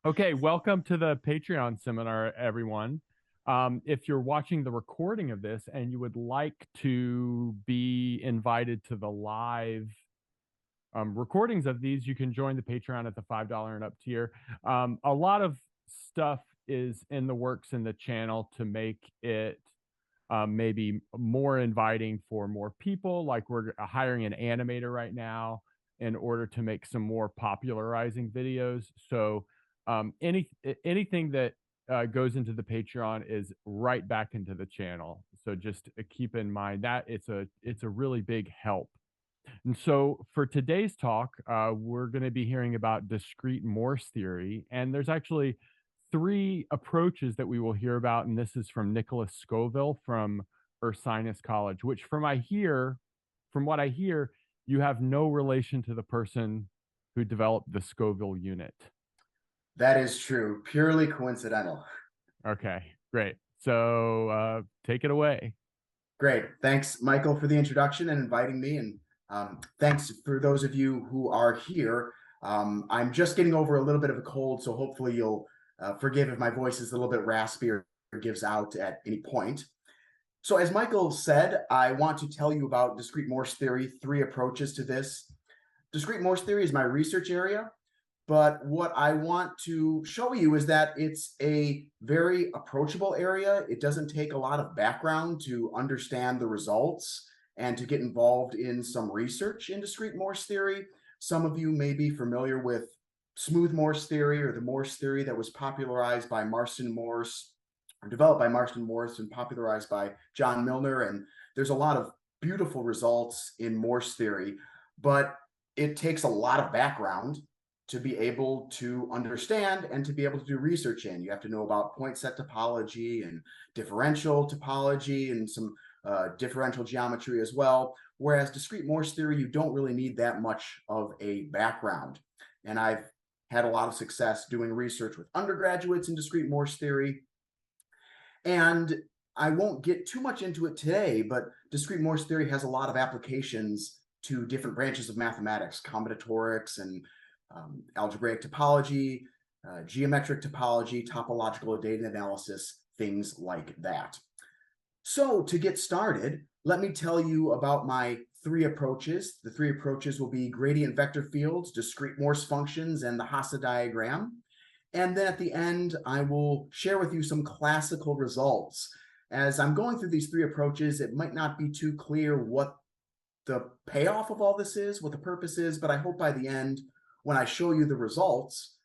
Okay, welcome to the Patreon seminar, everyone. If you're watching the recording of this and you would like to be invited to the live recordings of these, you can join the Patreon at the $5 and up tier. A lot of stuff is in the works in the channel to make it maybe more inviting for more people. Like we're hiring an animator right now in order to make some more popularizing videos. So anything that goes into the Patreon is right back into the channel. So just keep in mind that it's a really big help. And so for today's talk, we're going to be hearing about discrete Morse theory. And there's actually three approaches that we will hear about. And this is from Nicholas Scoville from Ursinus College, which from what I hear, you have no relation to the person who developed the Scoville unit. That is true. Purely coincidental. Okay, great. So take it away. Great. Thanks, Michael, for the introduction and inviting me. And thanks for those of you who are here. I'm just getting over a little bit of a cold, so hopefully you'll forgive if my voice is a little bit raspy or gives out at any point. So as Michael said, I want to tell you about discrete Morse theory, three approaches to this. Discrete Morse theory is my research area. But what I want to show you is that it's a very approachable area. It doesn't take a lot of background to understand the results and to get involved in some research in discrete Morse theory. Some of you may be familiar with smooth Morse theory or the Morse theory that was popularized by Marston Morse, or developed by Marston Morse and popularized by John Milner. And there's a lot of beautiful results in Morse theory, but it takes a lot of background to be able to understand and to be able to do research in. You have to know about point set topology and differential topology and some differential geometry as well. Whereas discrete Morse theory, you don't really need that much of a background. And I've had a lot of success doing research with undergraduates in discrete Morse theory. And I won't get too much into it today, but discrete Morse theory has a lot of applications to different branches of mathematics, combinatorics and algebraic topology, geometric topology, topological data analysis, things like that. So to get started, let me tell you about my three approaches. The three approaches will be gradient vector fields, discrete Morse functions, and the Hasse diagram. And then at the end, I will share with you some classical results. As I'm going through these three approaches, it might not be too clear what the payoff of all this is, what the purpose is, but I hope by the end, when I show you the results,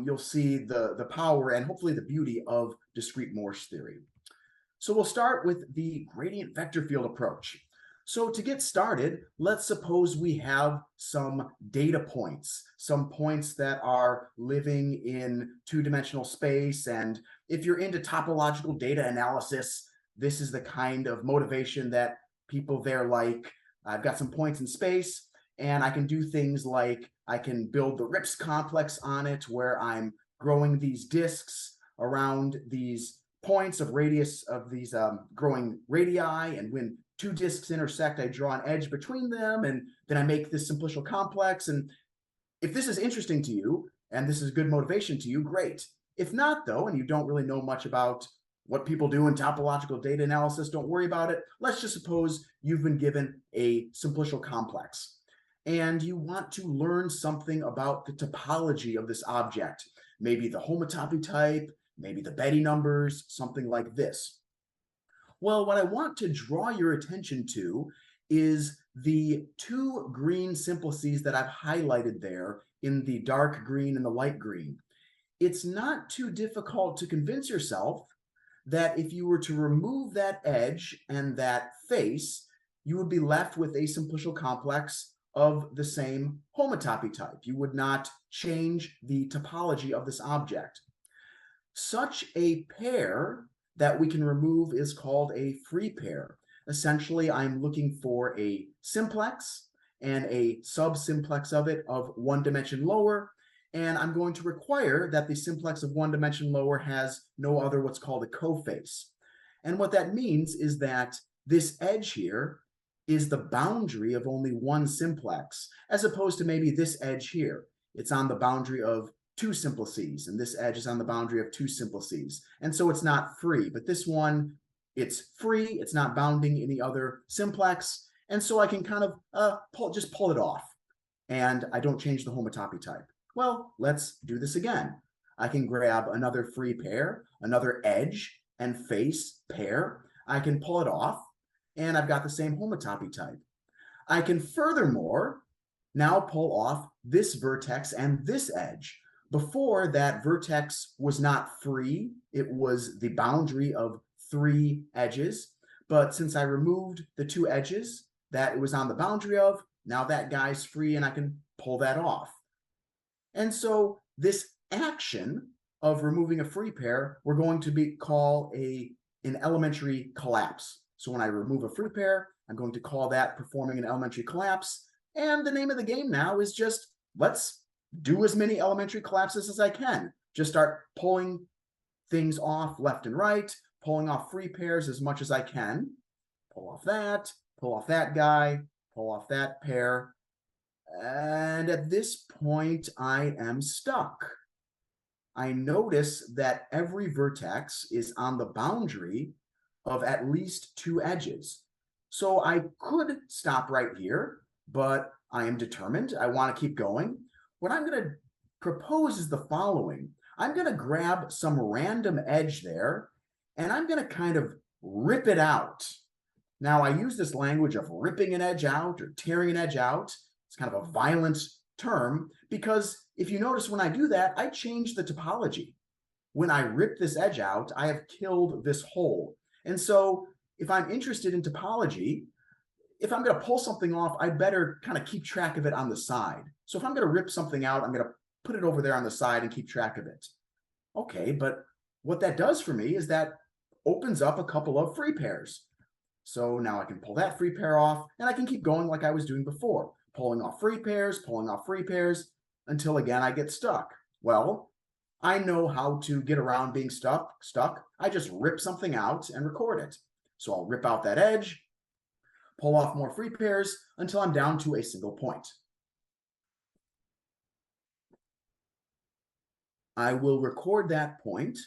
you'll see the power and hopefully the beauty of discrete Morse theory. So we'll start with the gradient vector field approach. So to get started, let's suppose we have some data points, some points that are living in two-dimensional space. And if you're into topological data analysis, this is the kind of motivation that people there like. I've got some points in space, and I can do things like I can build the Rips complex on it, where I'm growing these disks around these points of radius of these growing radii. And when two disks intersect, I draw an edge between them, and then I make this simplicial complex. And if this is interesting to you, and this is good motivation to you, great. If not, though, and you don't really know much about what people do in topological data analysis, don't worry about it. Let's just suppose you've been given a simplicial complex and you want to learn something about the topology of this object, maybe the homotopy type, maybe the Betti numbers, something like this. Well, what I want to draw your attention to is the two green simplices that I've highlighted there in the dark green and the light green. It's not too difficult to convince yourself that if you were to remove that edge and that face, you would be left with a simplicial complex of the same homotopy type. You would not change the topology of this object. Such a pair that we can remove is called a free pair. Essentially, I'm looking for a simplex and a subsimplex of it of one dimension lower, and I'm going to require that the simplex of one dimension lower has no other what's called a coface. And what that means is that this edge here is the boundary of only one simplex, as opposed to maybe this edge here. It's on the boundary of two simplices, and this edge is on the boundary of two simplices. And so it's not free, but this one, it's free. It's not bounding any other simplex. And so I can kind of just pull it off, and I don't change the homotopy type. Well, let's do this again. I can grab another free pair, another edge and face pair. I can pull it off, and I've got the same homotopy type. I can furthermore now pull off this vertex and this edge. Before, that vertex was not free. It was the boundary of three edges. But since I removed the two edges that it was on the boundary of, now that guy's free and I can pull that off. And so this action of removing a free pair, we're going to call an elementary collapse. So when I remove a free pair, I'm going to call that performing an elementary collapse. And the name of the game now is just, let's do as many elementary collapses as I can. Just start pulling things off left and right, pulling off free pairs as much as I can. Pull off that guy, pull off that pair. And at this point, I am stuck. I notice that every vertex is on the boundary of at least two edges. So I could stop right here, but I am determined. I want to keep going. What I'm going to propose is the following. I'm going to grab some random edge there, and I'm going to kind of rip it out. Now, I use this language of ripping an edge out or tearing an edge out. It's kind of a violent term because if you notice when I do that, I change the topology. When I rip this edge out, I have killed this hole. And so if I'm interested in topology, if I'm going to pull something off, I better kind of keep track of it on the side. So if I'm going to rip something out, I'm going to put it over there on the side and keep track of it. Okay, but what that does for me is that opens up a couple of free pairs. So now I can pull that free pair off, and I can keep going like I was doing before, pulling off free pairs, until again I get stuck. Well, I know how to get around being stuck. I just rip something out and record it. So I'll rip out that edge, pull off more free pairs until I'm down to a single point. I will record that point,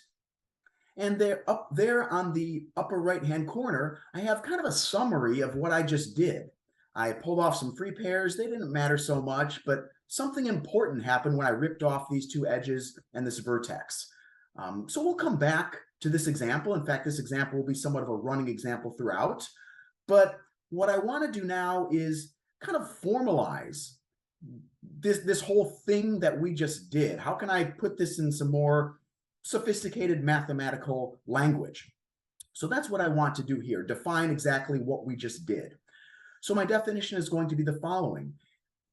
and there, up there on the upper right-hand corner, I have kind of a summary of what I just did. I pulled off some free pairs. They didn't matter so much, but something important happened when I ripped off these two edges and this vertex. So we'll come back to this example. In fact, this example will be somewhat of a running example throughout. But what I want to do now is kind of formalize this whole thing that we just did. How can I put this in some more sophisticated mathematical language? So that's what I want to do here, define exactly what we just did. So my definition is going to be the following.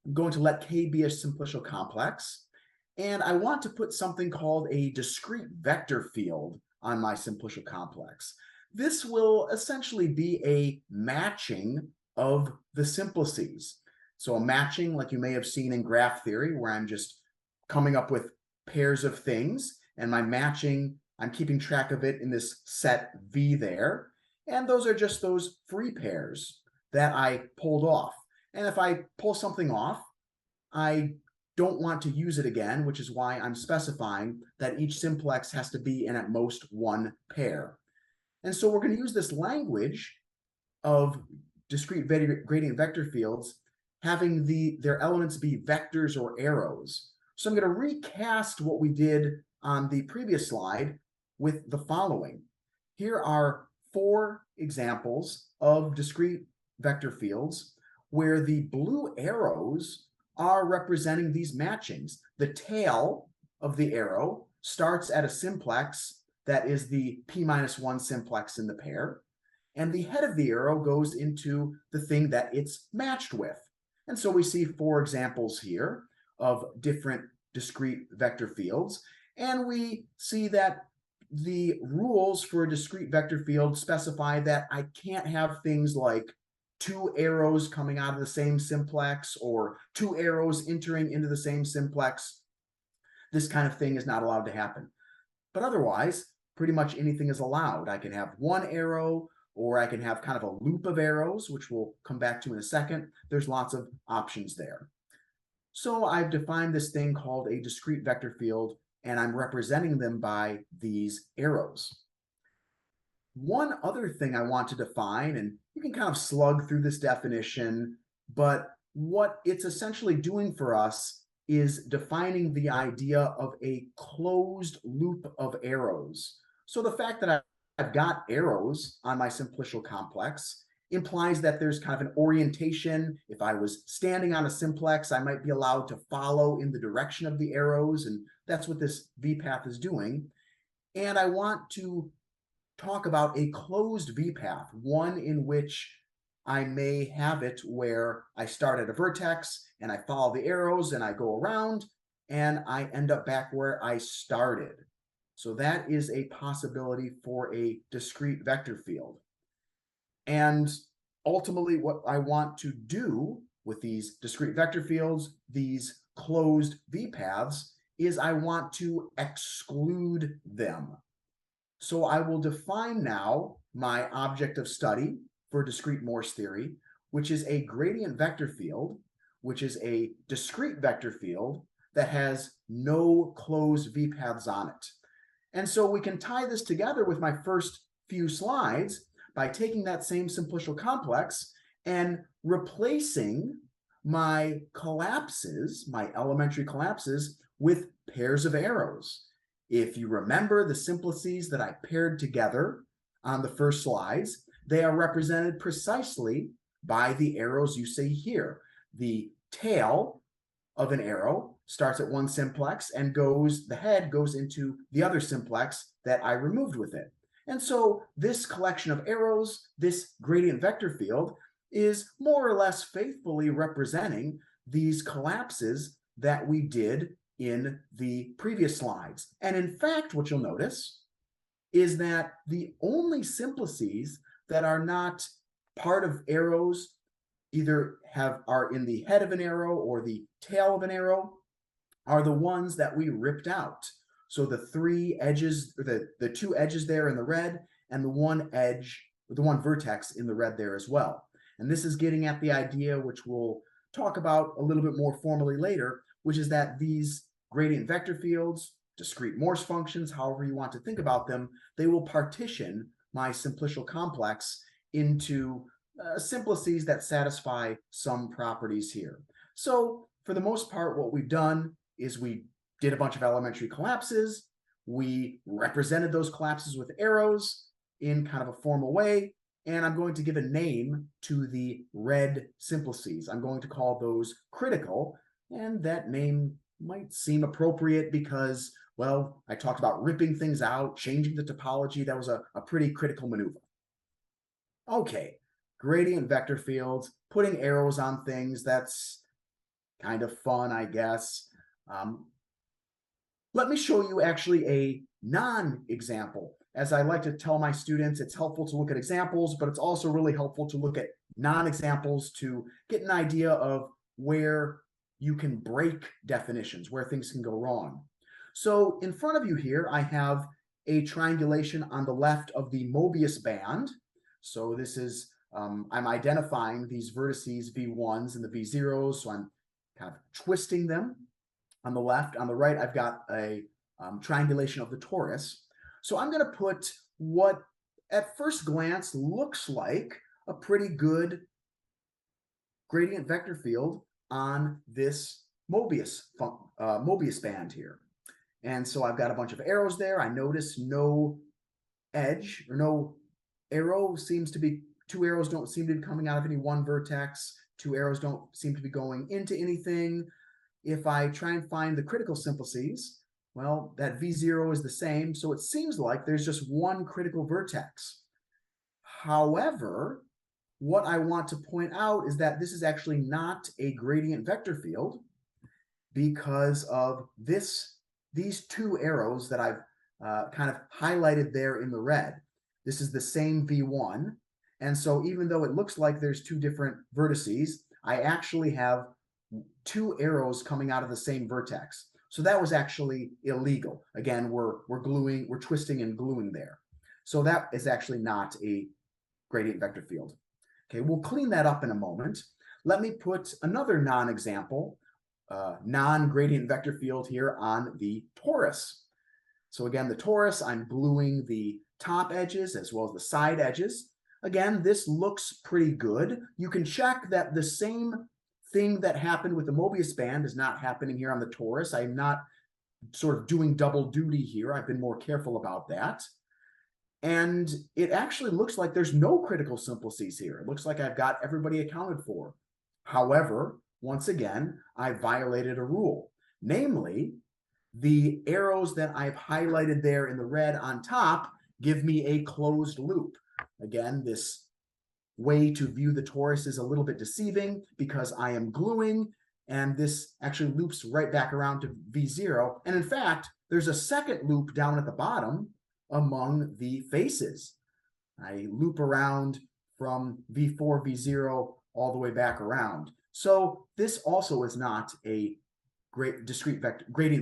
I'm going to let K be a simplicial complex, and I want to put something called a discrete vector field on my simplicial complex. This will essentially be a matching of the simplices. So a matching, like you may have seen in graph theory, where I'm just coming up with pairs of things, and my matching, I'm keeping track of it in this set V there. And those are just those free pairs that I pulled off. And if I pull something off, I don't want to use it again, which is why I'm specifying that each simplex has to be in at most one pair. And so we're going to use this language of discrete gradient vector fields having their elements be vectors or arrows. So I'm going to recast what we did on the previous slide with the following. Here are 4 examples of discrete vector fields where the blue arrows are representing these matchings. The tail of the arrow starts at a simplex that is the p-1 simplex in the pair, and the head of the arrow goes into the thing that it's matched with. And so we see 4 examples here of different discrete vector fields, and we see that the rules for a discrete vector field specify that I can't have things like 2 arrows coming out of the same simplex or 2 arrows entering into the same simplex. This kind of thing is not allowed to happen. But otherwise, pretty much anything is allowed. I can have 1 arrow, or I can have kind of a loop of arrows, which we'll come back to in a second. There's lots of options there. So I've defined this thing called a discrete vector field, and I'm representing them by these arrows. One other thing I want to define, and you can kind of slug through this definition, but what it's essentially doing for us is defining the idea of a closed loop of arrows. So the fact that I've got arrows on my simplicial complex implies that there's kind of an orientation. If I was standing on a simplex, I might be allowed to follow in the direction of the arrows, and that's what this V-path is doing. And I want to talk about a closed V-path, one in which I may have it where I start at a vertex and I follow the arrows and I go around and I end up back where I started. So that is a possibility for a discrete vector field. And ultimately, what I want to do with these discrete vector fields, these closed V-paths, is I want to exclude them. So I will define now my object of study for discrete Morse theory, which is a gradient vector field, which is a discrete vector field that has no closed V-paths on it. And so we can tie this together with my first few slides by taking that same simplicial complex and replacing my collapses, my elementary collapses, with pairs of arrows. If you remember the simplices that I paired together on the first slides, they are represented precisely by the arrows you see here. The tail of an arrow starts at one simplex and the head goes into the other simplex that I removed with it. And so this collection of arrows, this gradient vector field, is more or less faithfully representing these collapses that we did in the previous slides. And in fact, what you'll notice is that the only simplices that are not part of arrows either are in the head of an arrow or the tail of an arrow are the ones that we ripped out. So the three edges, or the two edges there in the red, and the one edge, the one vertex in the red there as well. And this is getting at the idea, which we'll talk about a little bit more formally later, which is that these gradient vector fields, discrete Morse functions, however you want to think about them, they will partition my simplicial complex into simplices that satisfy some properties here. So for the most part, what we've done is we did a bunch of elementary collapses. We represented those collapses with arrows in kind of a formal way. And I'm going to give a name to the red simplices. I'm going to call those critical. And that name might seem appropriate because, well, I talked about ripping things out, changing the topology. That was a pretty critical maneuver. Okay, gradient vector fields, putting arrows on things, that's kind of fun, I guess. Let me show you actually a non-example. As I like to tell my students, it's helpful to look at examples, but it's also really helpful to look at non-examples to get an idea of where you can break definitions, where things can go wrong. So in front of you here, I have a triangulation on the left of the Mobius band. So this is, I'm identifying these vertices V1s and the V0s, so I'm kind of twisting them on the left. On the right, I've got a triangulation of the torus. So I'm going to put what at first glance looks like a pretty good gradient vector field on this Mobius band here. And so I've got a bunch of arrows there. I notice no edge or no arrow seems to be, two arrows don't seem to be coming out of any one vertex. Two arrows don't seem to be going into anything. If I try and find the critical simplices, well, that V0 is the same. So it seems like there's just one critical vertex. However, what I want to point out is that this is actually not a gradient vector field because of these two arrows that I've kind of highlighted there in the red. This is the same V1. And so even though it looks like there's two different vertices, I actually have two arrows coming out of the same vertex. So that was actually illegal. Again, we're twisting and gluing there. So that is actually not a gradient vector field. Okay, we'll clean that up in a moment. Let me put another non-example non-gradient vector field here on the torus. So again, the torus, I'm bluing the top edges as well as the side edges. Again, this looks pretty good. You can check that the same thing that happened with the Mobius band is not happening here on the torus. I'm not sort of doing double duty here. I've been more careful about that. And it actually looks like there's no critical simplices here. It looks like I've got everybody accounted for. However, once again, I violated a rule. Namely, the arrows that I've highlighted there in the red on top give me a closed loop. Again, this way to view the torus is a little bit deceiving because I am gluing, and this actually loops right back around to V0. And in fact, there's a second loop down at the bottom among the faces. I loop around from V4, V0, all the way back around. So this also is not a gradient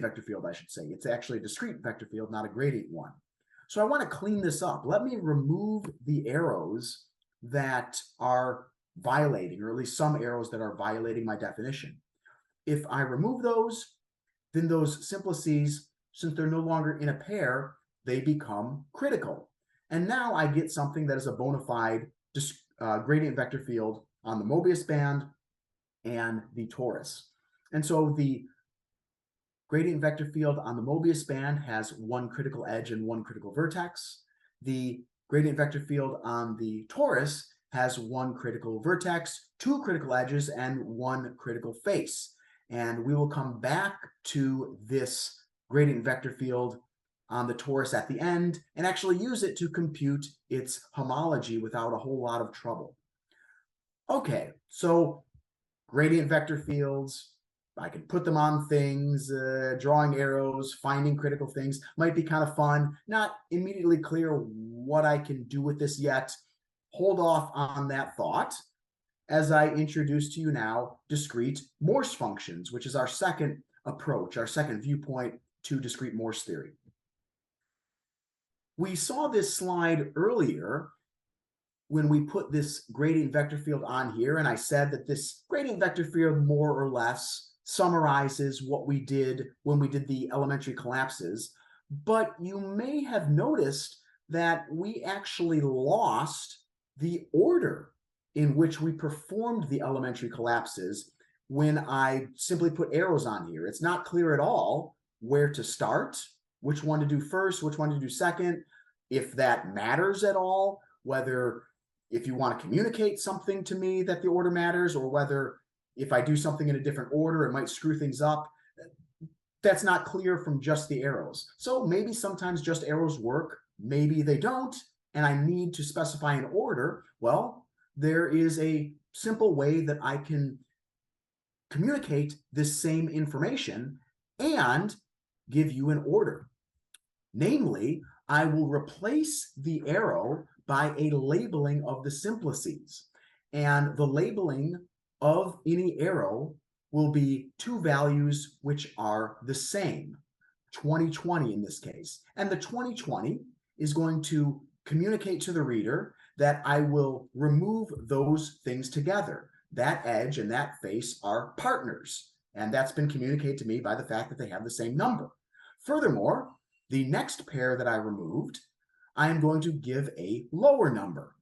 vector field, I should say. It's actually a discrete vector field, not a gradient one. So I want to clean this up. Let me remove the arrows that are violating, or at least some arrows that are violating my definition. If I remove those, then those simplices, since they're no longer in a pair, they become critical. And now I get something that is a bona fide gradient vector field on the Mobius band and the torus. And so the gradient vector field on the Mobius band has one critical edge and one critical vertex. The gradient vector field on the torus has one critical vertex, two critical edges, and one critical face. And we will come back to this gradient vector field on the torus at the end and actually use it to compute its homology without a whole lot of trouble. Okay, so gradient vector fields, I can put them on things, drawing arrows, finding critical things might be kind of fun. Not immediately clear what I can do with this yet. Hold off on that thought as I introduce to you now discrete Morse functions, which is our second approach, our second viewpoint to discrete Morse theory. We saw this slide earlier when we put this gradient vector field on here, and I said that this gradient vector field more or less summarizes what we did when we did the elementary collapses. But you may have noticed that we actually lost the order in which we performed the elementary collapses when I simply put arrows on here. It's not clear at all where to start, which one to do first, which one to do second, if that matters at all, whether if you want to communicate something to me that the order matters, or whether if I do something in a different order, it might screw things up. That's not clear from just the arrows. So maybe sometimes just arrows work, maybe they don't, and I need to specify an order. Well, there is a simple way that I can communicate this same information and give you an order. Namely, I will replace the arrow by a labeling of the simplices. And the labeling of any arrow will be two values which are the same, 2020 in this case. And the 2020 is going to communicate to the reader that I will remove those things together. That edge and that face are partners. And that's been communicated to me by the fact that they have the same number. Furthermore, the next pair that I removed, I am going to give a lower number.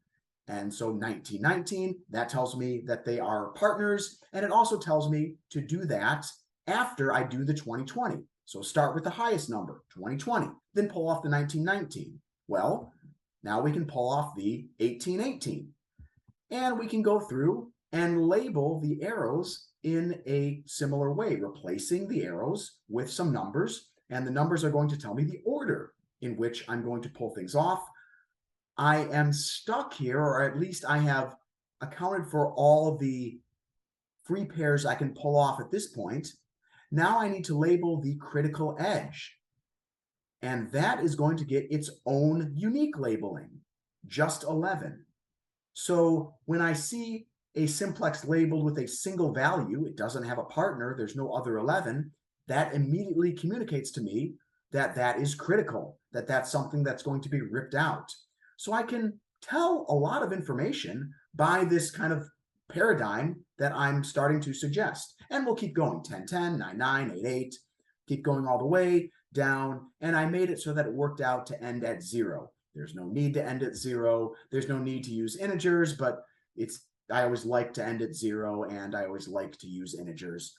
And so 1919, that tells me that they are partners. And it also tells me to do that after I do the 2020. So start with the highest number, 2020, then pull off the 1919. Well, now we can pull off the 1818. And we can go through and label the arrows in a similar way, replacing the arrows with some numbers. And the numbers are going to tell me the order in which I'm going to pull things off. I am stuck here, or at least I have accounted for all of the free pairs I can pull off at this point. Now I need to label the critical edge. And that is going to get its own unique labeling, just 11. So when I see a simplex labeled with a single value, it doesn't have a partner, there's no other 11, that immediately communicates to me that that is critical, that that's something that's going to be ripped out. So I can tell a lot of information by this kind of paradigm that I'm starting to suggest. And we'll keep going, 10, 10, 9, 9, 8, 8, keep going all the way down. And I made it so that it worked out to end at 0. There's no need to end at 0. There's no need to use integers, but I always like to end at 0, and I always like to use integers.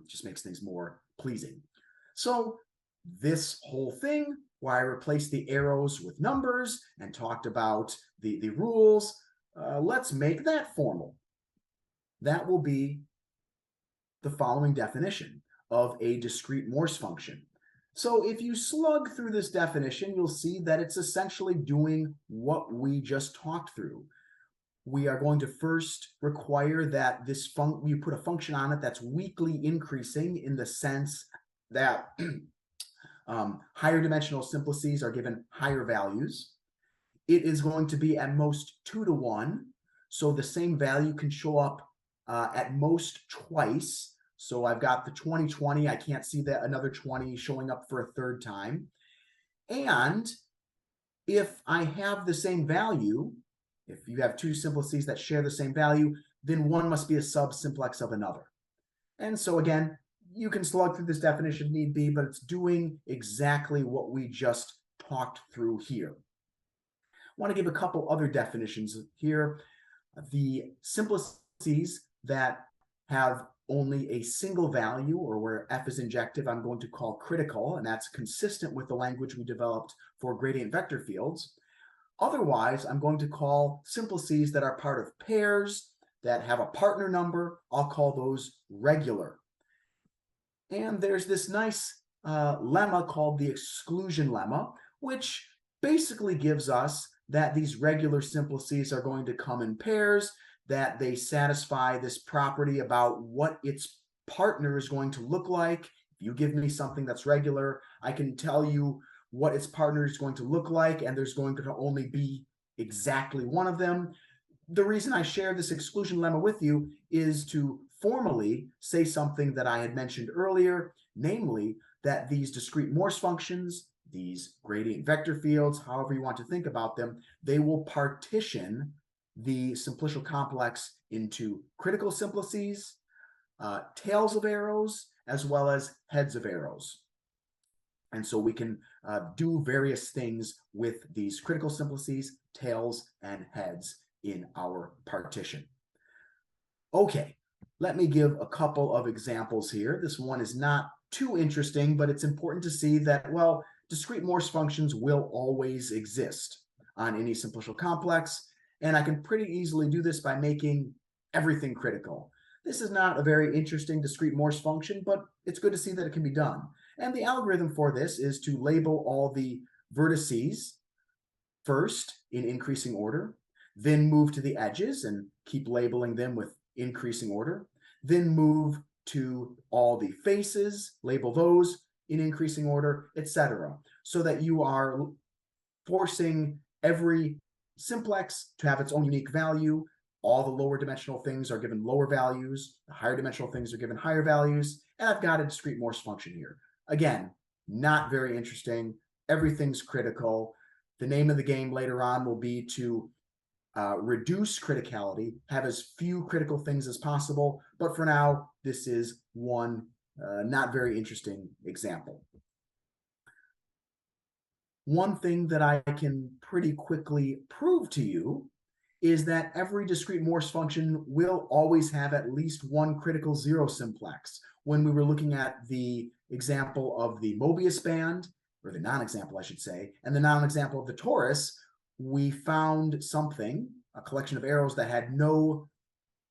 Just makes things more pleasing. So this whole thing, where I replaced the arrows with numbers and talked about the rules, let's make that formal. That will be the following definition of a discrete Morse function. So if you slug through this definition, you'll see that it's essentially doing what we just talked through. We are going to first require that you put a function on it that's weakly increasing, in the sense that higher dimensional simplices are given higher values. It is going to be at most 2 to 1, so the same value can show up at most twice. So I've got the 20, 20. I can't see that another 20 showing up for a third time. And if I have the same value, if you have two simplices that share the same value, then one must be a subsimplex of another. And so again, you can slug through this definition if need be, but it's doing exactly what we just talked through here. I want to give a couple other definitions here. The simplices that have only a single value, or where f is injective, I'm going to call critical, and that's consistent with the language we developed for gradient vector fields. Otherwise, I'm going to call simplices that are part of pairs that have a partner number. I'll call those regular. And there's this nice lemma called the exclusion lemma, which basically gives us that these regular simplices are going to come in pairs, that they satisfy this property about what its partner is going to look like. If you give me something that's regular, I can tell you what its partner is going to look like, and there's going to only be exactly one of them. The reason I share this exclusion lemma with you is to formally say something that I had mentioned earlier, namely that these discrete Morse functions, these gradient vector fields, however you want to think about them, they will partition the simplicial complex into critical simplices, tails of arrows, as well as heads of arrows. And so we can do various things with these critical simplices, tails, and heads in our partition. Okay, let me give a couple of examples here. This one is not too interesting, but it's important to see that, well, discrete Morse functions will always exist on any simplicial complex, and I can pretty easily do this by making everything critical. This is not a very interesting discrete Morse function, but it's good to see that it can be done. And the algorithm for this is to label all the vertices first in increasing order, then move to the edges and keep labeling them with increasing order, then move to all the faces, label those in increasing order, etc., so that you are forcing every simplex to have its own unique value. All the lower dimensional things are given lower values, the higher dimensional things are given higher values, and I've got a discrete Morse function here. Again, not very interesting. Everything's critical. The name of the game later on will be to reduce criticality, have as few critical things as possible. But for now, this is one not very interesting example. One thing that I can pretty quickly prove to you is that every discrete Morse function will always have at least one critical zero simplex. When we were looking at the example of the Mobius band, or the non-example, I should say, and the non-example of the torus, we found something, a collection of arrows that had no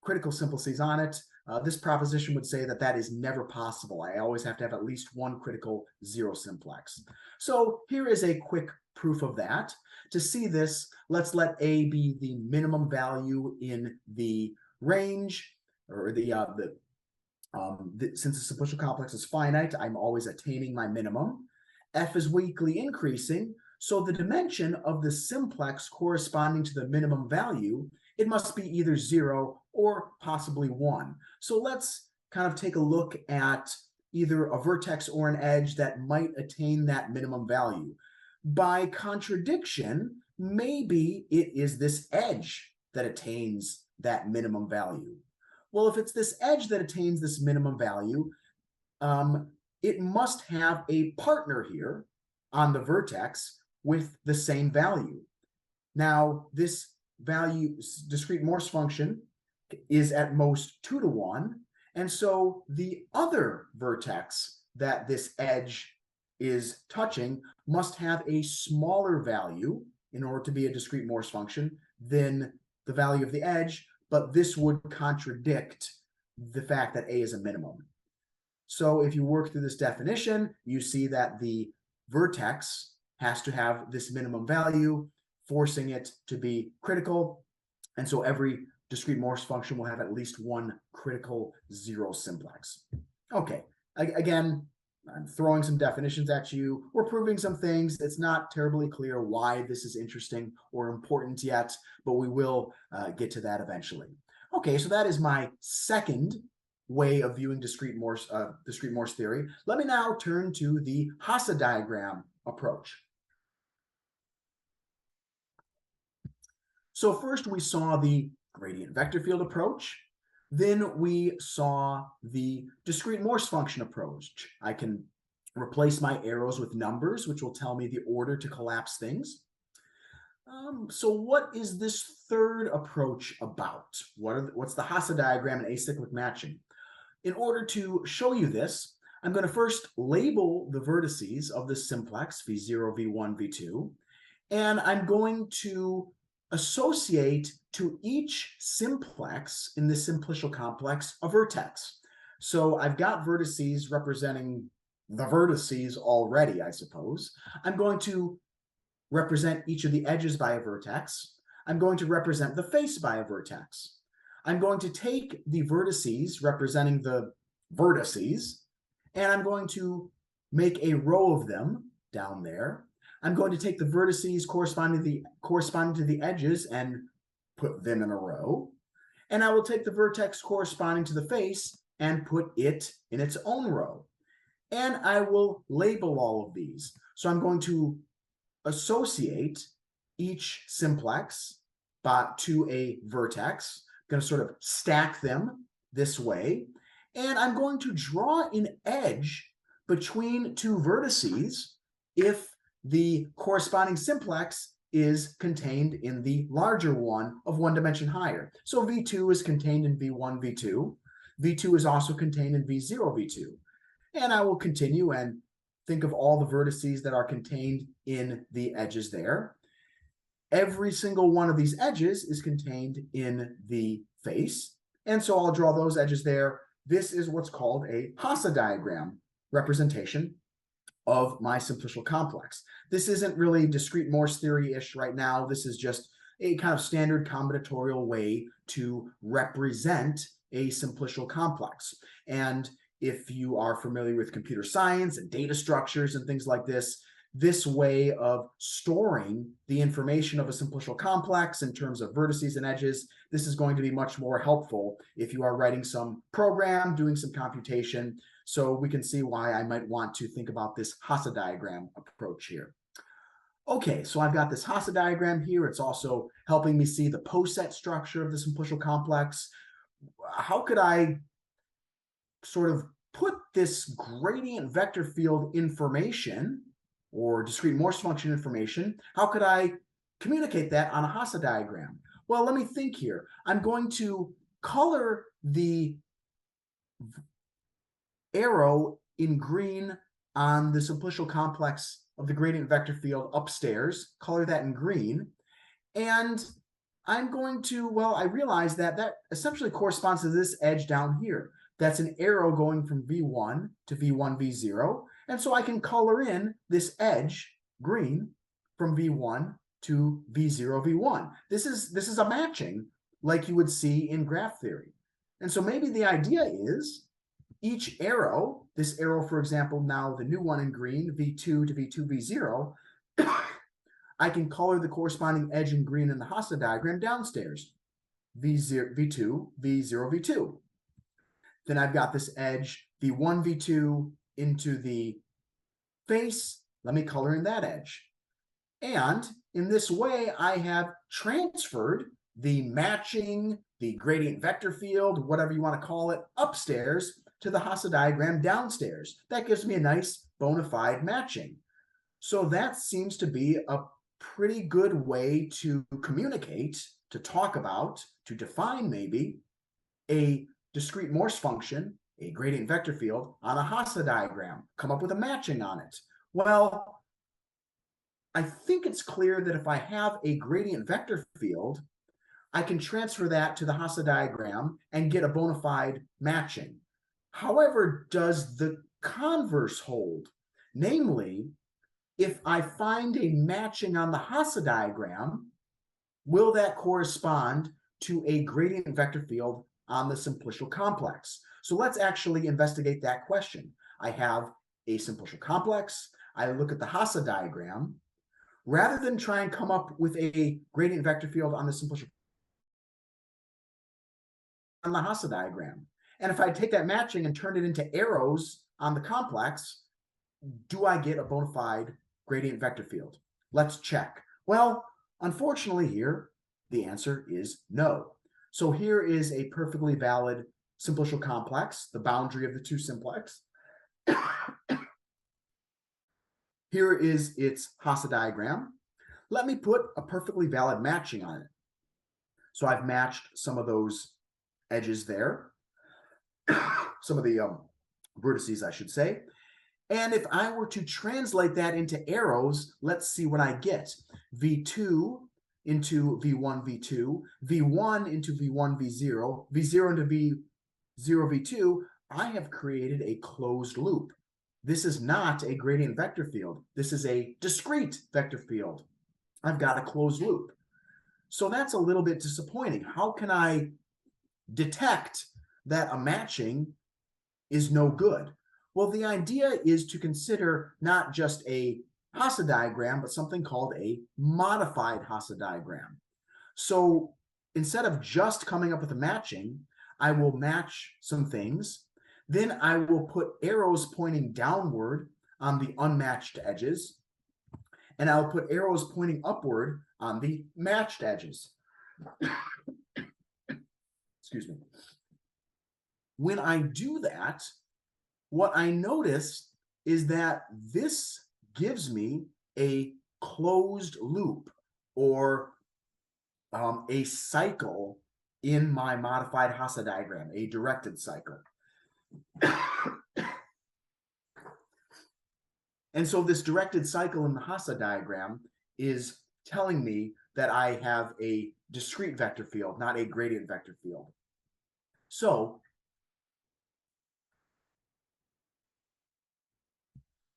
critical simplices on it. This proposition would say that that is never possible. I always have to have at least one critical zero simplex. So here is a quick proof of that. To see this, let's let A be the minimum value in the range, or since the simplicial complex is finite, I'm always attaining my minimum. F is weakly increasing, so the dimension of the simplex corresponding to the minimum value, it must be either 0 or possibly 1. So let's kind of take a look at either a vertex or an edge that might attain that minimum value. By contradiction, maybe it is this edge that attains that minimum value? Well, if it's this edge that attains this minimum value, it must have a partner here on the vertex with the same value. Now, this value, discrete Morse function, is at most 2 to 1. And so the other vertex that this edge is touching must have a smaller value in order to be a discrete Morse function than the value of the edge, but this would contradict the fact that A is a minimum. So if you work through this definition, you see that the vertex has to have this minimum value, forcing it to be critical. And so every discrete Morse function will have at least one critical zero simplex. Okay, again, I'm throwing some definitions at you. We're proving some things. It's not terribly clear why this is interesting or important yet, but we will get to that eventually. Okay, so that is my second way of viewing discrete Morse theory. Let me now turn to the Hasse diagram approach. So first we saw the gradient vector field approach. Then we saw the discrete Morse function approach. I can replace my arrows with numbers, which will tell me the order to collapse things. So what is this third approach about? What's the Hasse diagram and acyclic matching? In order to show you this, I'm going to first label the vertices of this simplex, V0, V1, V2, and I'm going to associate to each simplex in this simplicial complex a vertex. So I've got vertices representing the vertices already, I suppose. I'm going to represent each of the edges by a vertex. I'm going to represent the face by a vertex. I'm going to take the vertices representing the vertices, and I'm going to make a row of them down there. I'm going to take the vertices corresponding to the edges and put them in a row. And I will take the vertex corresponding to the face and put it in its own row. And I will label all of these. So I'm going to associate each simplex to a vertex. I'm going to sort of stack them this way. And I'm going to draw an edge between two vertices if the corresponding simplex is contained in the larger one of one dimension higher. So V2 is contained in V1, V2. V2 is also contained in V0, V2. And I will continue and think of all the vertices that are contained in the edges there. Every single one of these edges is contained in the face. And so I'll draw those edges there. This is what's called a Hasse diagram representation of my simplicial complex. This isn't really discrete Morse theory-ish right now. This is just a kind of standard combinatorial way to represent a simplicial complex. And if you are familiar with computer science and data structures and things like this, this way of storing the information of a simplicial complex in terms of vertices and edges, this is going to be much more helpful if you are writing some program, doing some computation. So we can see why I might want to think about this Hasse diagram approach here. Okay, so I've got this Hasse diagram here. It's also helping me see the poset structure of the simplicial complex. How could I sort of put this gradient vector field information or discrete Morse function information, how could I communicate that on a Hasse diagram? Well, let me think here. I'm going to color the arrow in green on the simplicial complex of the gradient vector field upstairs, color that in green, and I'm going to, well, I realize that that essentially corresponds to this edge down here. That's an arrow going from V1 to V1, V0. And so I can color in this edge, green, from V1 to V0, V1. This is a matching like you would see in graph theory. And so maybe the idea is each arrow, this arrow, for example, now the new one in green, V2 to V2, V0, I can color the corresponding edge in green in the Hasse diagram downstairs, V0, V2, V0, V2. Then I've got this edge, V1, V2, into the face. Let me color in that edge. And in this way, I have transferred the matching, the gradient vector field, whatever you want to call it, upstairs to the Hasse diagram downstairs. That gives me a nice bona fide matching. So that seems to be a pretty good way to communicate, to talk about, to define maybe a discrete Morse function, a gradient vector field on a Hasse diagram, come up with a matching on it. Well, I think it's clear that if I have a gradient vector field, I can transfer that to the Hasse diagram and get a bona fide matching. However, does the converse hold? Namely, if I find a matching on the Hasse diagram, will that correspond to a gradient vector field on the simplicial complex? So let's actually investigate that question. I have a simplicial complex. I look at the Hasse diagram. Rather than try and come up with a gradient vector field on the simplicial on the Hasse diagram. And if I take that matching and turn it into arrows on the complex, do I get a bona fide gradient vector field? Let's check. Well, unfortunately here, the answer is no. So here is a perfectly valid simplicial complex, the boundary of the two simplex. Here is its Hasse diagram. Let me put a perfectly valid matching on it. So I've matched some of those edges there, some of the vertices, I should say. And if I were to translate that into arrows, let's see what I get. V2 into V1, V2, V1 into V1, V0, V0 into V0, V2, I have created a closed loop. This is not a gradient vector field. This is a discrete vector field. I've got a closed loop. So that's a little bit disappointing. How can I detect that a matching is no good? Well, the idea is to consider not just a Hasse diagram, but something called a modified Hasse diagram. So instead of just coming up with a matching, I will match some things. Then I will put arrows pointing downward on the unmatched edges, and I'll put arrows pointing upward on the matched edges. Excuse me. When I do that, what I notice is that this gives me a closed loop, or a cycle in my modified Hasse diagram, a directed cycle. And so this directed cycle in the Hasse diagram is telling me that I have a discrete vector field, not a gradient vector field. So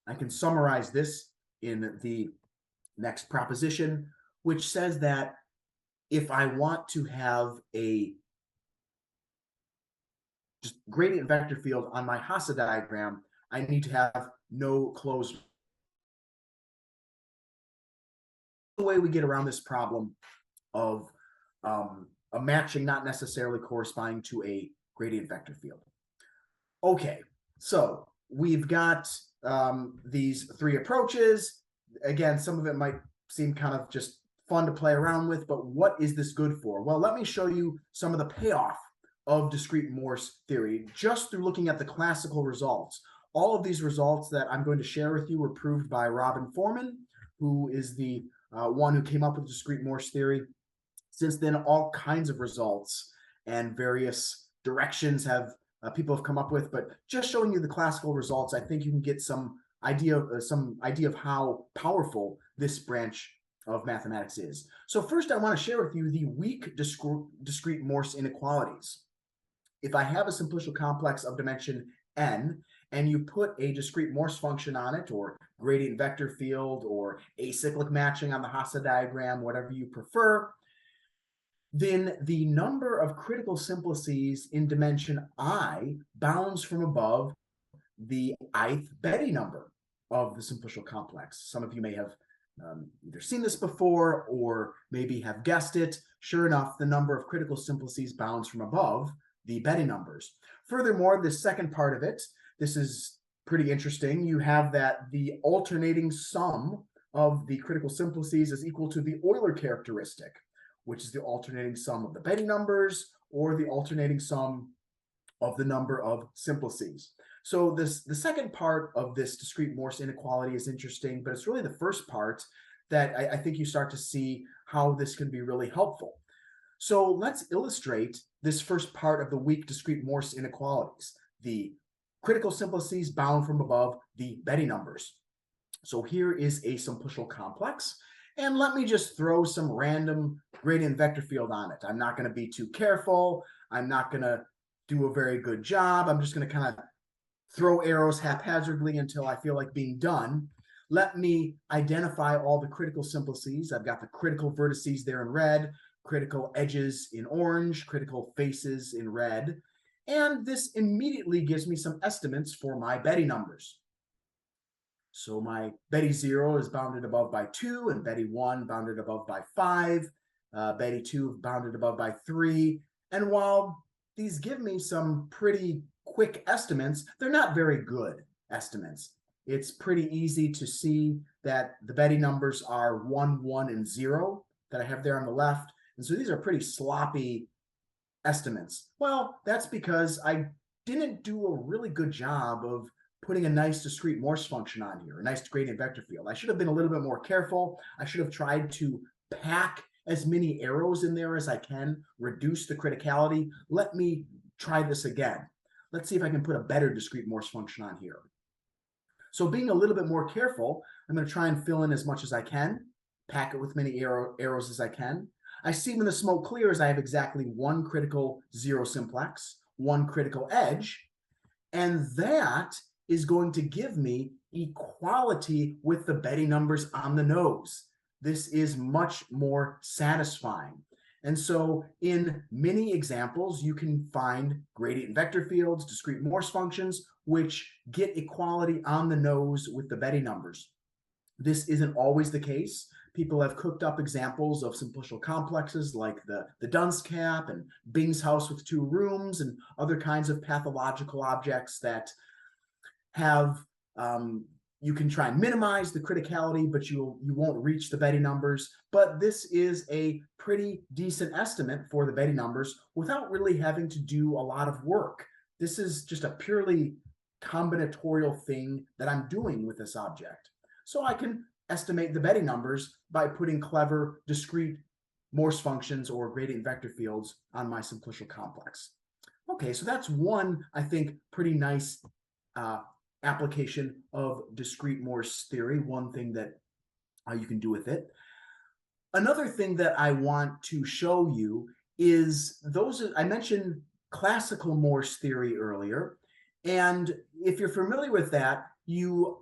I can summarize this in the next proposition, which says that if I want to have a just gradient vector field on my Hasse diagram, I need to have no closed. The way we get around this problem of a matching not necessarily corresponding to a gradient vector field. Okay, so we've got these three approaches. Again, some of it might seem kind of just fun to play around with, but what is this good for? Well, let me show you some of the payoff of discrete Morse theory just through looking at the classical results. All of these results that I'm going to share with you were proved by Robin Foreman, who is the one who came up with discrete Morse theory. Since then, all kinds of results and various directions have people have come up with, but just showing you the classical results, I think you can get some idea of how powerful this branch of mathematics is. So first, I want to share with you the weak discrete Morse inequalities. If I have a simplicial complex of dimension n, and you put a discrete Morse function on it, or gradient vector field, or acyclic matching on the Hasse diagram, whatever you prefer, then the number of critical simplices in dimension I bounds from above the ith Betti number of the simplicial complex. Some of you may have either seen this before or maybe have guessed it. Sure enough, the number of critical simplices bounds from above the Betti numbers. Furthermore, the second part of it, this is pretty interesting. You have that the alternating sum of the critical simplices is equal to the Euler characteristic. which is the alternating sum of the Betti numbers, or the alternating sum of the number of simplices. So the second part of this discrete Morse inequality is interesting, but it's really the first part that I think you start to see how this can be really helpful. So let's illustrate this first part of the weak discrete Morse inequalities, the critical simplices bound from above the Betti numbers. So here is a simplicial complex, and let me just throw some random gradient vector field on it. I'm not going to be too careful. I'm not going to do a very good job. I'm just going to kind of throw arrows haphazardly until I feel like being done. Let me identify all the critical simplices. I've got the critical vertices there in red, critical edges in orange, critical faces in red. And this immediately gives me some estimates for my Betti numbers. So my Betti 0 is bounded above by 2, and Betti 1 bounded above by 5, Betti 2 bounded above by 3. And while these give me some pretty quick estimates, they're not very good estimates. It's pretty easy to see that the Betti numbers are 1, 1, and 0 that I have there on the left. And so these are pretty sloppy estimates. Well, that's because I didn't do a really good job of putting a nice discrete Morse function on here, a nice gradient vector field. I should have been a little bit more careful. I should have tried to pack as many arrows in there as I can, reduce the criticality. Let me try this again. Let's see if I can put a better discrete Morse function on here. So being a little bit more careful, I'm going to try and fill in as much as I can, pack it with many arrows as I can. I see when the smoke clears, I have exactly one critical 0 simplex, one critical edge, and that is going to give me equality with the Betti numbers on the nose. This is much more satisfying. And so in many examples, you can find gradient vector fields, discrete Morse functions, which get equality on the nose with the Betti numbers. This isn't always the case. People have cooked up examples of simplicial complexes like the dunce cap and Bing's house with 2 rooms and other kinds of pathological objects that have you can try and minimize the criticality, but you won't reach the Betti numbers. But this is a pretty decent estimate for the Betti numbers without really having to do a lot of work. This is just a purely combinatorial thing that I'm doing with this object. So I can estimate the Betti numbers by putting clever discrete Morse functions or gradient vector fields on my simplicial complex. Okay, so that's one, I think, pretty nice application of discrete Morse theory, one thing that you can do with it. Another thing that I want to show you is I mentioned classical Morse theory earlier, and if you're familiar with that, you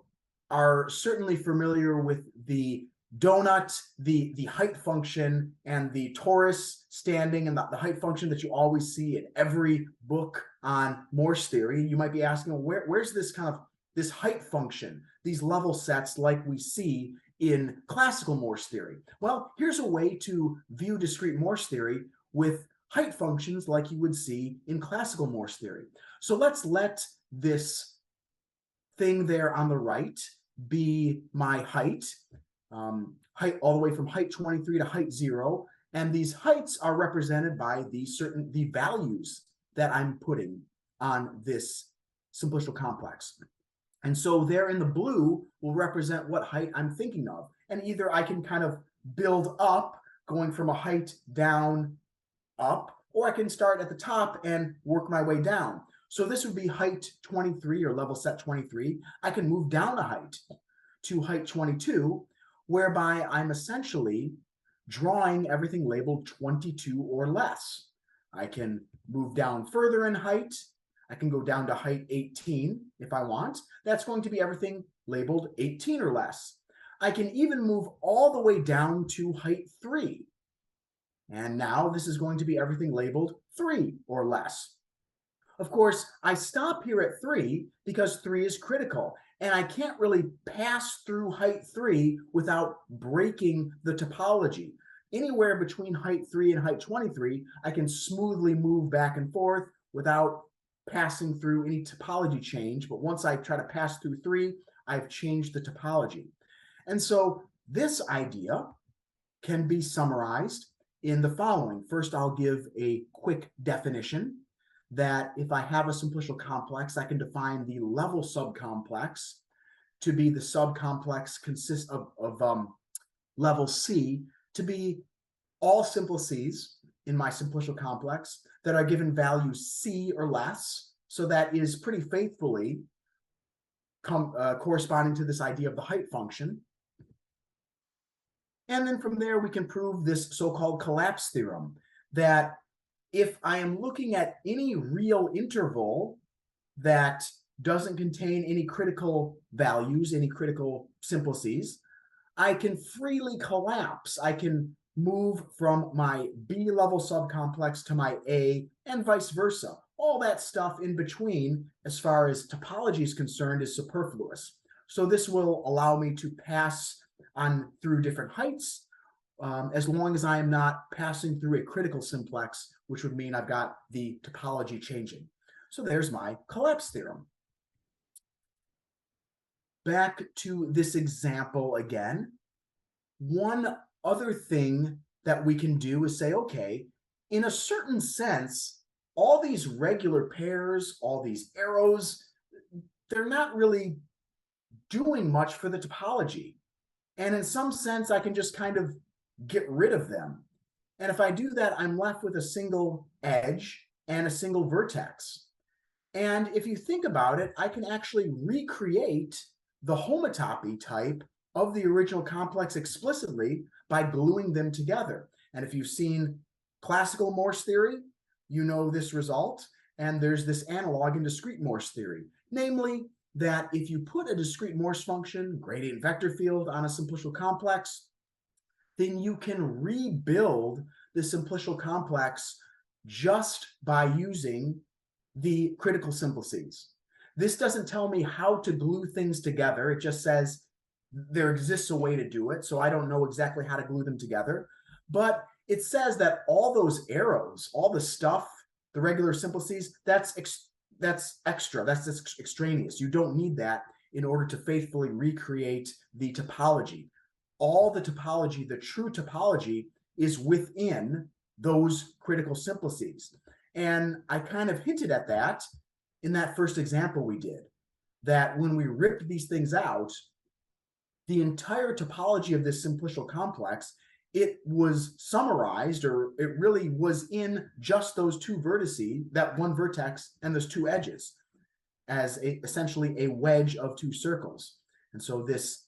are certainly familiar with the donut, the height function, and the torus standing, and the height function that you always see in every book on Morse theory. You might be asking, where's this kind of this height function, these level sets like we see in classical Morse theory? Well, here's a way to view discrete Morse theory with height functions like you would see in classical Morse theory. So let's let this thing there on the right be my height, height all the way from height 23 to height 0. And these heights are represented by the values that I'm putting on this simplicial complex. And so there in the blue will represent what height I'm thinking of. And either I can kind of build up, going from a height down, up, or I can start at the top and work my way down. So this would be height 23 or level set 23. I can move down a height to height 22, whereby I'm essentially drawing everything labeled 22 or less. I can move down further in height. I can go down to height 18 if I want. That's going to be everything labeled 18 or less. I can even move all the way down to height 3. And now this is going to be everything labeled 3 or less. Of course, I stop here at 3 because 3 is critical, and I can't really pass through height 3 without breaking the topology. Anywhere between height 3 and height 23, I can smoothly move back and forth without passing through any topology change. But once I try to pass through 3, I've changed the topology. And so this idea can be summarized in the following. First, I'll give a quick definition that if I have a simplicial complex, I can define the level subcomplex to be the subcomplex consists of level C to be all simplices in my simplicial complex that are given values C or less. So that is pretty faithfully corresponding to this idea of the height function. And then from there, we can prove this so-called collapse theorem, that if I am looking at any real interval that doesn't contain any critical values, any critical simplices, I can freely collapse. I can move from my B level subcomplex to my A and vice versa. All that stuff in between, as far as topology is concerned, is superfluous. So this will allow me to pass on through different heights, as long as I am not passing through a critical simplex, which would mean I've got the topology changing. So there's my collapse theorem. Back to this example again. One other thing that we can do is say, okay, in a certain sense, all these regular pairs, all these arrows, they're not really doing much for the topology. And in some sense, I can just kind of get rid of them. And if I do that, I'm left with a single edge and a single vertex. And if you think about it, I can actually recreate the homotopy type of the original complex explicitly by gluing them together. And if you've seen classical Morse theory, you know this result. And there's this analog in discrete Morse theory, namely that if you put a discrete Morse function, gradient vector field, on a simplicial complex, then you can rebuild the simplicial complex just by using the critical simplices. This doesn't tell me how to glue things together. It just says there exists a way to do it. So I don't know exactly how to glue them together. But it says that all those arrows, all the stuff, the regular simplices, that's extra. That's just extraneous. You don't need that in order to faithfully recreate the topology. All the topology, the true topology, is within those critical simplices. And I kind of hinted at that in that first example we did, that when we ripped these things out, the entire topology of this simplicial complex, it was summarized, or it really was in just those two vertices, that one vertex and those two edges, as essentially a wedge of two circles. And so this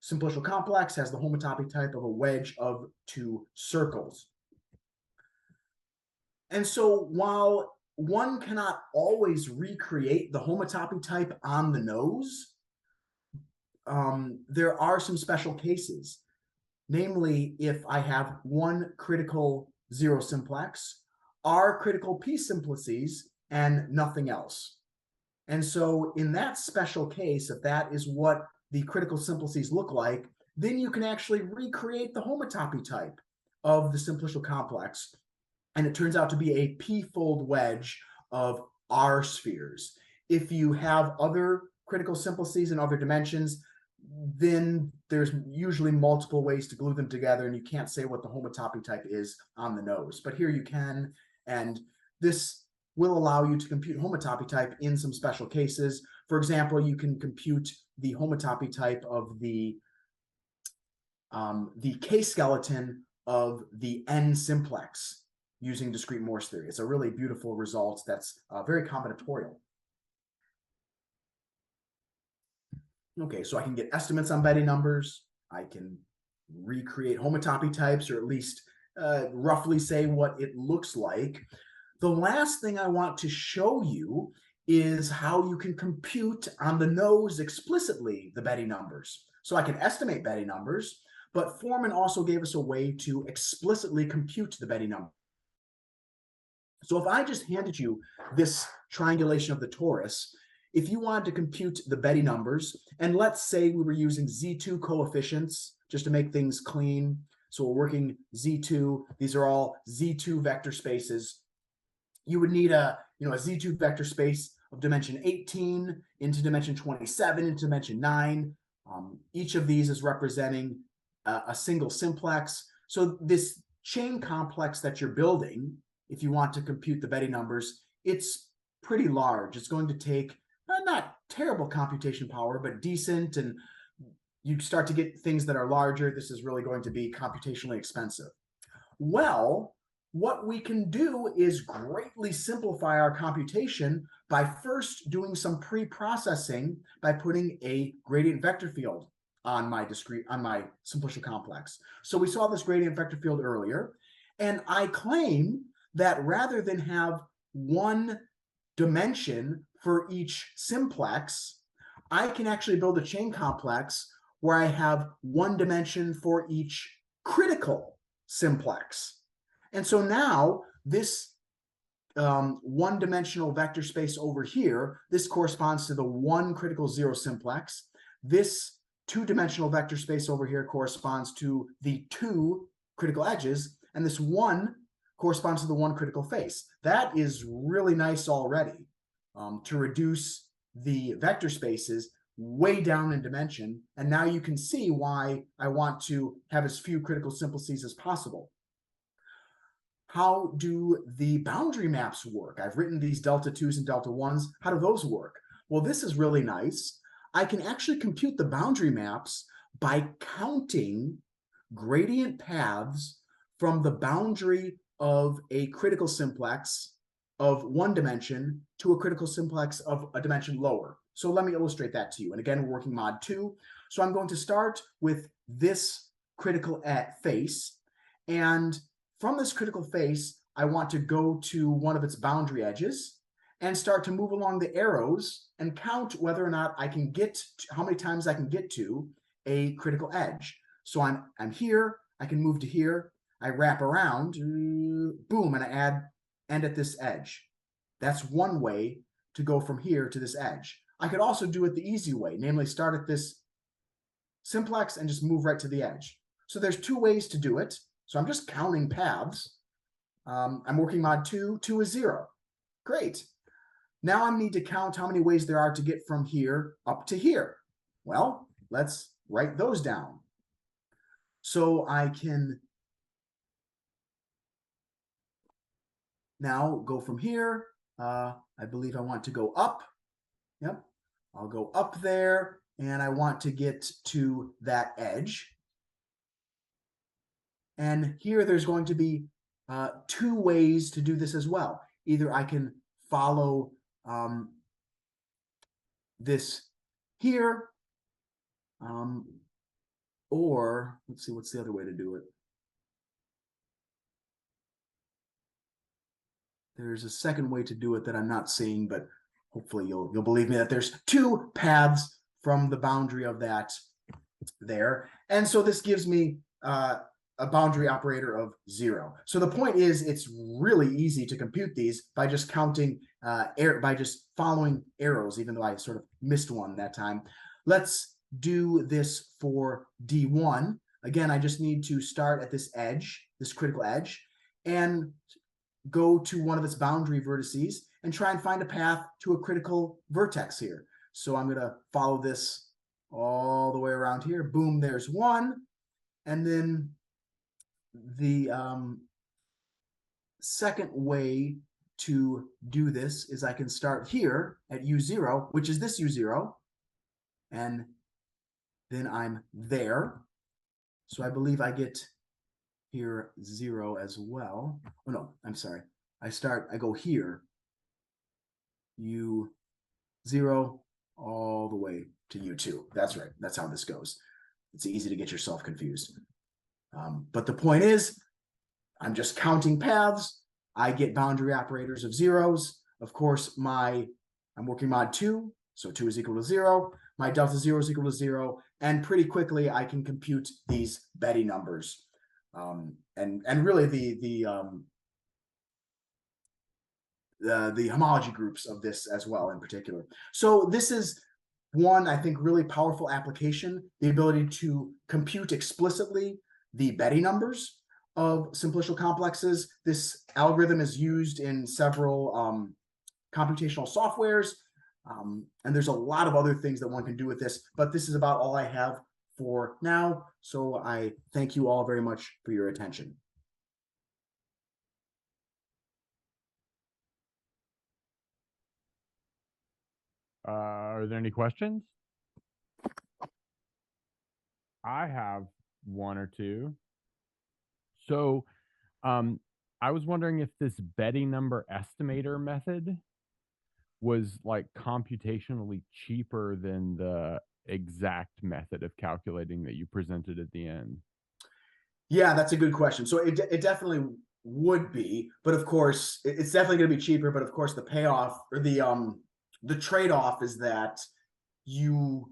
simplicial complex has the homotopy type of a wedge of two circles. And so while one cannot always recreate the homotopy type on the nose, there are some special cases. Namely, if I have one critical zero simplex, R critical P simplices, and nothing else. And so in that special case, if that is what the critical simplices look like, then you can actually recreate the homotopy type of the simplicial complex. And it turns out to be a p-fold wedge of R spheres. If you have other critical simplices in other dimensions, then there's usually multiple ways to glue them together, and you can't say what the homotopy type is on the nose. But here you can, and this will allow you to compute homotopy type in some special cases. For example, you can compute the homotopy type of the K-skeleton of the N simplex using discrete Morse theory. It's a really beautiful result that's very combinatorial. Okay, so I can get estimates on Betty numbers. I can recreate homotopy types, or at least roughly say what it looks like. The last thing I want to show you is how you can compute on the nose explicitly the Betty numbers. So I can estimate Betty numbers, but Foreman also gave us a way to explicitly compute the Betty number. So if I just handed you this triangulation of the torus, if you wanted to compute the Betty numbers, and let's say we were using Z2 coefficients just to make things clean. So we're working Z2. These are all Z2 vector spaces. You would need a Z2 vector space of dimension 18 into dimension 27 into dimension 9. Each of these is representing a single simplex. So this chain complex that you're building, if you want to compute the Betty numbers, it's pretty large. It's going to take not terrible computation power, but decent, and you start to get things that are larger. This is really going to be computationally expensive. Well, what we can do is greatly simplify our computation by first doing some pre-processing by putting a gradient vector field on my simplicial complex. So we saw this gradient vector field earlier, and I claim that rather than have one dimension for each simplex, I can actually build a chain complex where I have one dimension for each critical simplex. And so now this one-dimensional vector space over here, this corresponds to the one critical zero simplex. This two-dimensional vector space over here corresponds to the two critical edges, and this one corresponds to the one critical face. That is really nice already, to reduce the vector spaces way down in dimension. And now you can see why I want to have as few critical simplices as possible. How do the boundary maps work? I've written these delta 2s and delta 1s. How do those work? Well, this is really nice. I can actually compute the boundary maps by counting gradient paths from the boundary of a critical simplex of one dimension to a critical simplex of a dimension lower. So let me illustrate that to you. And again, we're working mod 2. So I'm going to start with this critical face. And from this critical face, I want to go to one of its boundary edges and start to move along the arrows and count whether or not I can get to, how many times I can get to a critical edge. So I'm here, I can move to here, I wrap around, boom, and I end at this edge. That's one way to go from here to this edge. I could also do it the easy way, namely start at this simplex and just move right to the edge. So there's two ways to do it. So I'm just counting paths. I'm working mod 2. 2 is 0. Great. Now I need to count how many ways there are to get from here up to here. Well, let's write those down. So I can now go from here. I believe I want to go up. Yep. I'll go up there, and I want to get to that edge. And here there's going to be two ways to do this as well. Either I can follow this here, or let's see, what's the other way to do it? There's a second way to do it that I'm not seeing, but hopefully you'll believe me that there's two paths from the boundary of that there. And so this gives me a boundary operator of 0. So the point is, it's really easy to compute these by just counting, by just following arrows, even though I sort of missed one that time. Let's do this for D1. Again, I just need to start at this edge, this critical edge, and go to one of its boundary vertices and try and find a path to a critical vertex here. So I'm going to follow this all the way around here. Boom, there's one. And then the second way to do this is I can start here at U0, which is this U0, and then I'm there. So I believe I get here 0 as well. Oh no, I'm sorry. I go here, U0 all the way to U2. That's right. That's how this goes. It's easy to get yourself confused. But the point is, I'm just counting paths. I get boundary operators of zeros. Of course, I'm working mod 2, so 2 is equal to 0. My delta 0 is equal to 0. And pretty quickly, I can compute these Betty numbers. And really the homology groups of this as well in particular. So this is one, I think, really powerful application, the ability to compute explicitly the Betty numbers of simplicial complexes. This algorithm is used in several computational softwares, and there's a lot of other things that one can do with this, but this is about all I have for now. So I thank you all very much for your attention. Are there any questions? I have one or two. So, um, I was wondering if this Betty number estimator method was like computationally cheaper than the exact method of calculating that you presented at the end. Yeah, that's a good question. So it definitely would be, but of course it's definitely going to be cheaper. But of course the payoff or the trade-off is that you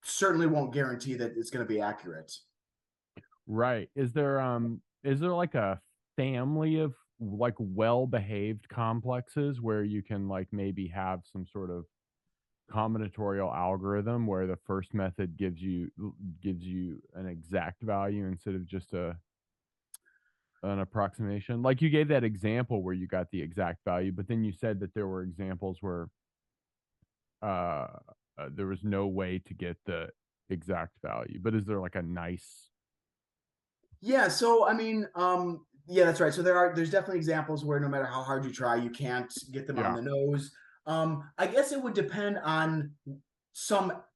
certainly won't guarantee that it's going to be accurate. Right. Is there like a family of like well-behaved complexes where you can like maybe have some sort of combinatorial algorithm where the first method gives you an exact value instead of just an approximation? Like you gave that example where you got the exact value, but then you said that there were examples where uh, there was no way to get the exact value. But is there like a nice Yeah, so I mean, yeah, that's right. So there's definitely examples where no matter how hard you try, you can't get them on yeah. the nose. I guess it would depend on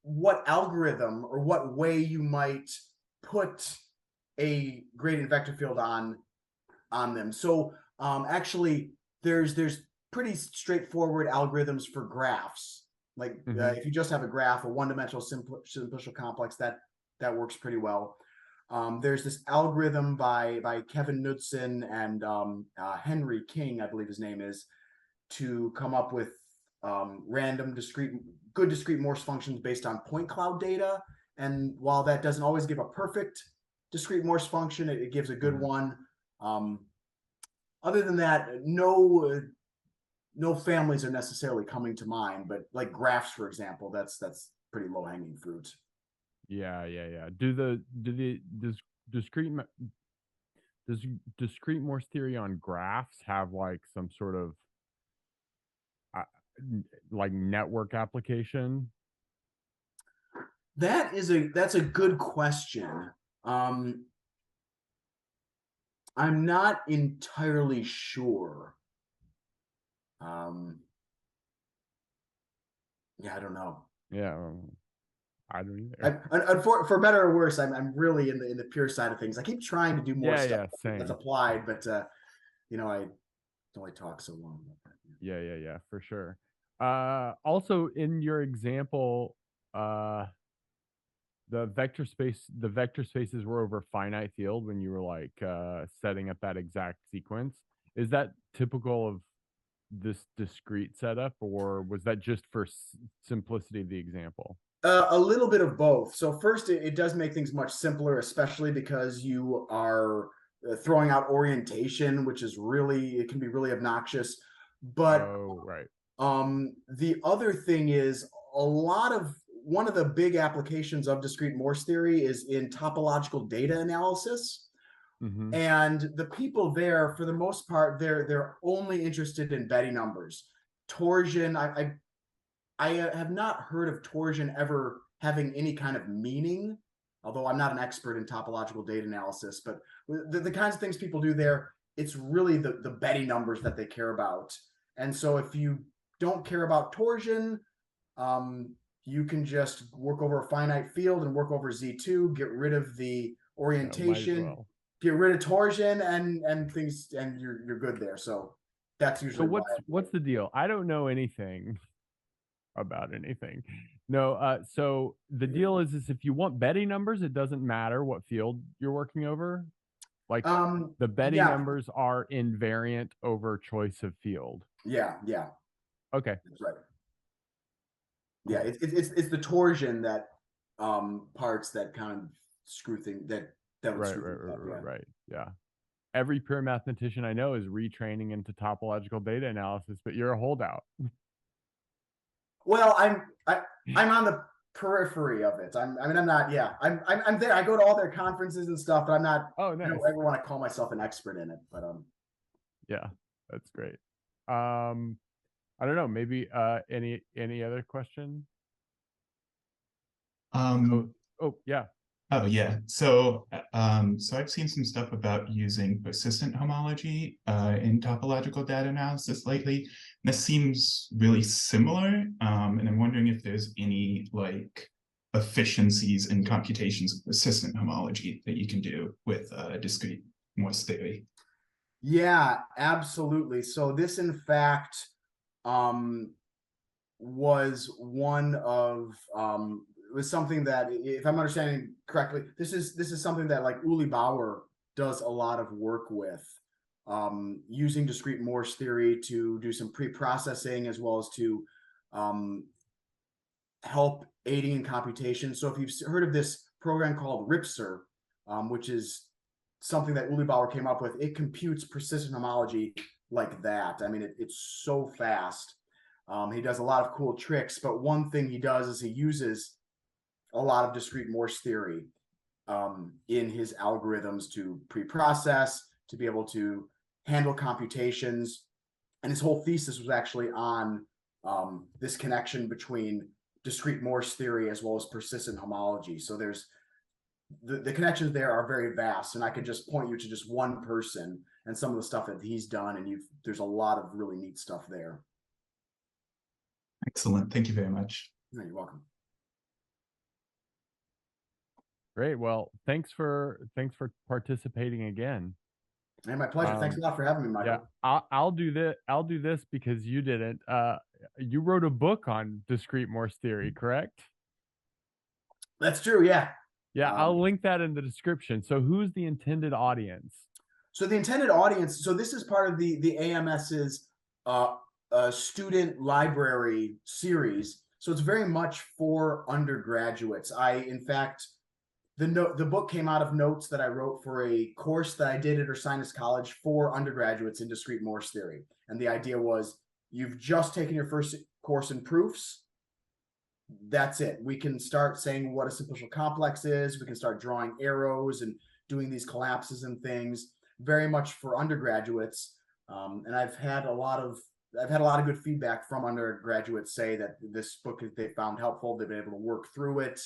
what algorithm or what way you might put a gradient vector field on them. So actually, there's pretty straightforward algorithms for graphs. Like Mm-hmm. if you just have a graph, a one-dimensional simplicial complex, that works pretty well. There's this algorithm by Kevin Knudsen and Henry King, I believe his name is, to come up with random good discrete Morse functions based on point cloud data. And while that doesn't always give a perfect discrete Morse function, it gives a good Mm-hmm. one. Um, other than that, no families are necessarily coming to mind, but like graphs, for example, that's pretty low hanging fruit. Yeah, yeah, yeah. Does discrete does discrete Morse theory on graphs have like some sort of uh, like network application? That's a good question. Um, I'm not entirely sure. Um, yeah, I don't know. Yeah, I don't I, either. for better or worse, I'm really in the pure side of things. I keep trying to do more Yeah, stuff yeah, that's same. applied, but I only talk so long about that. Yeah, yeah, yeah, for sure. Also in your example, uh, the vector spaces were over finite field when you were like setting up that exact sequence. Is that typical of this discrete setup, or was that just for simplicity of the example? A little bit of both. So first, it does make things much simpler, especially because you are throwing out orientation, which is it can be really obnoxious. But Oh, right. the other thing is one of the big applications of discrete Morse theory is in topological data analysis. Mm-hmm. And the people there, for the most part, they're only interested in Betty numbers. Torsion, I have not heard of torsion ever having any kind of meaning, although I'm not an expert in topological data analysis. But the kinds of things people do there, it's really the Betty numbers that they care about. And so if you don't care about torsion, um, you can just work over a finite field and work over Z2, get rid of the No, might as orientation, well. get rid of torsion, and things, and you're good there. So that's So usually why I do what's it. the deal? I don't know anything about anything. No, so the deal is if you want Betty numbers, it doesn't matter what field you're working over. Like the Betty Yeah, numbers are invariant over choice of field. yeah, Okay, that's right. Yeah, cool. it's the torsion that parts that kind of that would Right, screw right, things right, up. right, Yeah. right. Yeah. Every pure mathematician I know is retraining into topological data analysis, but you're a holdout. Well, I'm on the periphery of it. I mean, I'm not. Yeah, I'm there. I go to all their conferences and stuff, but I'm not. Oh, I don't nice. ever want to call myself an expert in it. But Yeah, that's great. Um, I don't know, maybe any other question? Oh, Um, oh, yeah. Oh yeah. So I've seen some stuff about using persistent homology in topological data analysis lately. This seems really similar, and I'm wondering if there's any like efficiencies in computations of persistent homology that you can do with discrete Morse theory. Yeah, absolutely. So this, in fact, um, was one of was something that, if I'm understanding correctly, this is something that like Uli Bauer does a lot of work with, using discrete Morse theory to do some pre-processing as well as to um, help aiding in computation. So if you've heard of this program called RIPSer, which is something that Uli Bauer came up with, it computes persistent homology like that. I mean, it's so fast. He does a lot of cool tricks, but one thing he does is he uses a lot of discrete Morse theory in his algorithms to pre-process, to be able to handle computations. And his whole thesis was actually on this connection between discrete Morse theory as well as persistent homology. So there's the connections there are very vast, and I could just point you to just one person and some of the stuff that he's done, and there's a lot of really neat stuff there. Excellent. Thank you very much. No, you're welcome. Great. Well, thanks for participating again. And my pleasure. Thanks a lot for having me, Michael. Yeah, I'll do this. I'll do this because you didn't. You wrote a book on discrete Morse theory, correct? That's true. Yeah. Yeah, I'll link that in the description. So who's the intended audience? So the intended audience. So this is part of the AMS's student library series. So it's very much for undergraduates. In fact, the book came out of notes that I wrote for a course that I did at Ursinus College for undergraduates in discrete Morse theory. And the idea was, you've just taken your first course in proofs. That's it. We can start saying what a simplicial complex is. We can start drawing arrows and doing these collapses and things. Very much for undergraduates. And I've had a lot of good feedback from undergraduates say that this book they found helpful. They've been able to work through it.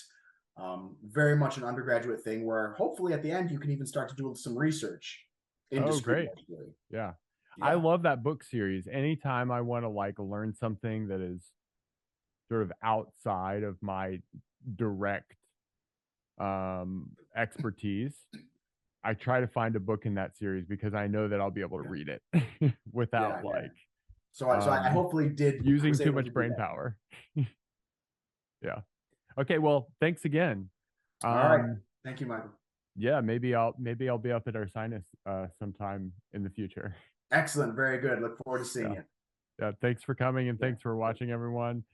Very much an undergraduate thing where hopefully at the end you can even start to do some research in discrete Morse theory. Yeah. I love that book series. Anytime I want to like learn something that is sort of outside of my direct expertise, I try to find a book in that series because I know that I'll be able to read it without So I hopefully did using too much brain power. Yeah. Okay. Well, thanks again. All right. Thank you, Michael. Yeah, maybe I'll be up at Ursinus sometime in the future. Excellent. Very good. Look forward to seeing you. Yeah. Thanks for coming and thanks for watching, everyone.